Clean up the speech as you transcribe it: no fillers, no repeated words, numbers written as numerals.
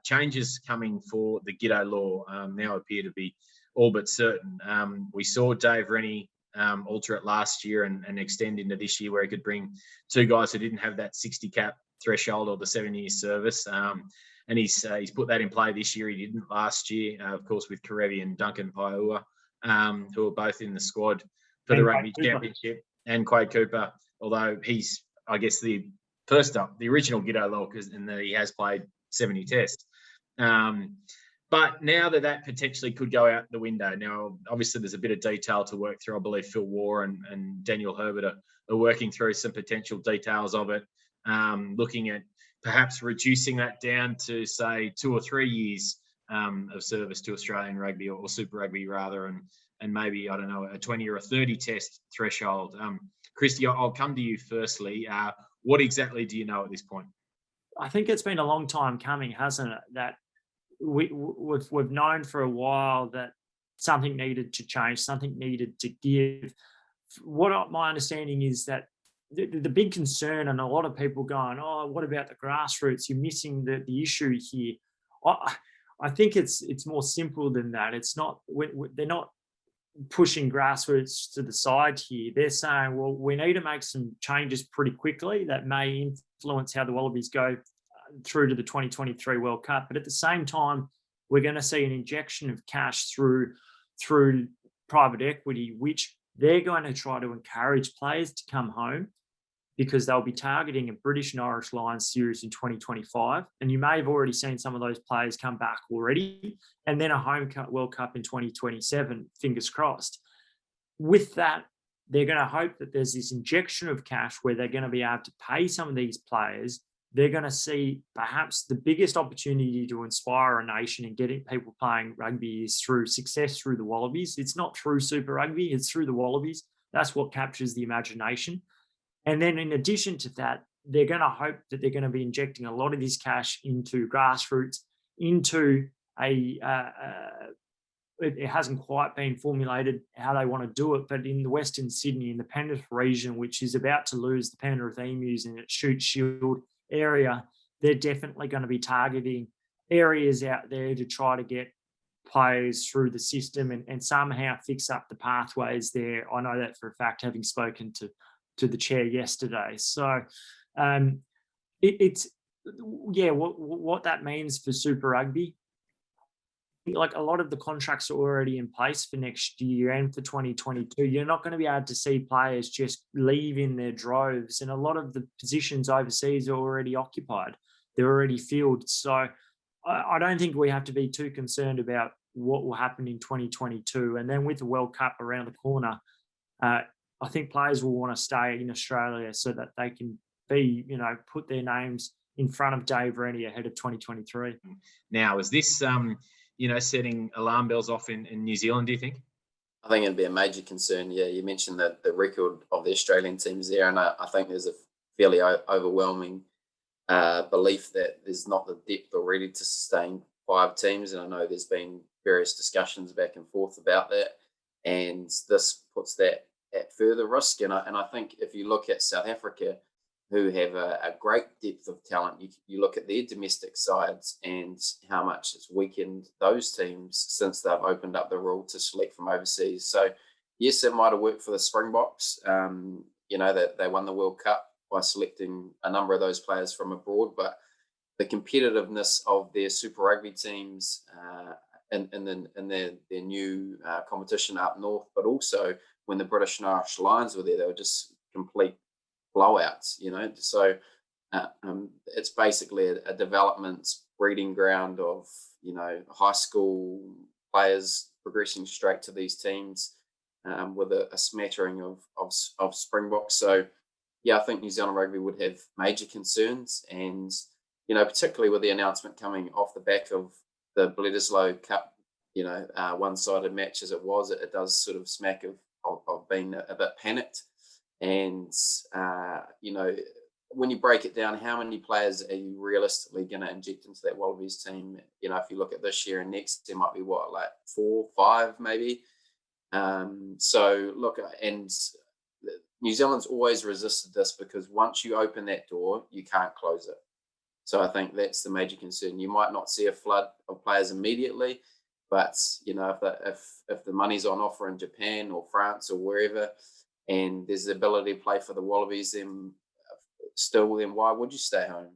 changes coming for the Giteau Law now appear to be all but certain. We saw Dave Rennie alter it last year and extend into this year, where he could bring 2 guys who didn't have that 60 cap threshold or the 7-year service. And he's put that in play this year. He didn't last year, of course, with Karevi and Duncan Paiua, who are both in the squad for the Rugby Championship, and Quade Cooper, although he's, I guess, the original Giteau Law, and that he has played 70 tests. But now that potentially could go out the window. Now, obviously, there's a bit of detail to work through. I believe Phil Waugh and Daniel Herbert are working through some potential details of it, looking at perhaps reducing that down to, say, 2 or 3 years of service to Australian rugby, or Super Rugby rather, and maybe, I don't know, a 20 or a 30 test threshold. Christy, I'll come to you firstly. What exactly do you know at this point? I think it's been a long time coming, hasn't it? That we've known for a while that something needed to change, something needed to give. My understanding is that the big concern, and a lot of people going, oh, what about the grassroots? You're missing the issue here. I think it's more simple than that. It's not, they're not pushing grassroots to the side here. They're saying, well, we need to make some changes pretty quickly that may influence how the Wallabies go through to the 2023 World Cup. But at the same time, we're going to see an injection of cash through private equity, which they're going to try to encourage players to come home, because they'll be targeting a British and Irish Lions series in 2025. And you may have already seen some of those players come back already, and then a home World Cup in 2027, fingers crossed. With that, they're going to hope that there's this injection of cash where they're going to be able to pay some of these players. They're going to see perhaps the biggest opportunity to inspire a nation and getting people playing rugby is through success through the Wallabies. It's not through Super Rugby, it's through the Wallabies. That's what captures the imagination. And then in addition to that, they're going to hope that they're going to be injecting a lot of this cash into grassroots, into it hasn't quite been formulated how they want to do it, but in the Western Sydney, in the Penrith region, which is about to lose the Penrith Emus in its Shute Shield area, they're definitely going to be targeting areas out there to try to get players through the system and somehow fix up the pathways there. I know that for a fact, having spoken to the chair yesterday. So what that means for Super Rugby, like a lot of the contracts are already in place for next year and for 2022. You're not going to be able to see players just leave in their droves, and a lot of the positions overseas are already occupied. They're already filled. So I don't think we have to be too concerned about what will happen in 2022. And then with the World Cup around the corner, I think players will want to stay in Australia so that they can be, put their names in front of Dave Rennie ahead of 2023. Now, is this, setting alarm bells off in New Zealand, do you think? I think it'd be a major concern. Yeah, you mentioned that the record of the Australian teams there, and I think there's a fairly overwhelming belief that there's not the depth already to sustain 5 teams. And I know there's been various discussions back and forth about that, and this puts that at further risk. And I think if you look at South Africa, who have a great depth of talent, you look at their domestic sides and how much it's weakened those teams since they've opened up the rule to select from overseas. So yes, it might have worked for the Springboks, that they won the World Cup by selecting a number of those players from abroad, but the competitiveness of their Super Rugby teams in their new competition up north, but also when the British and Irish Lions were there, they were just complete blowouts, So it's basically a development breeding ground of, high school players progressing straight to these teams with a smattering of Springboks. So, yeah, I think New Zealand Rugby would have major concerns, and, particularly with the announcement coming off the back of the Bledisloe Cup, one-sided match as it was, it does sort of smack of being a bit panicked. And, when you break it down, how many players are you realistically going to inject into that Wallabies team? If you look at this year and next, there might be 4, 5 maybe. So look, and New Zealand's always resisted this because once you open that door, you can't close it. So I think that's the major concern. You might not see a flood of players immediately, but if the money's on offer in Japan or France or wherever, and there's the ability to play for the Wallabies, then why would you stay home?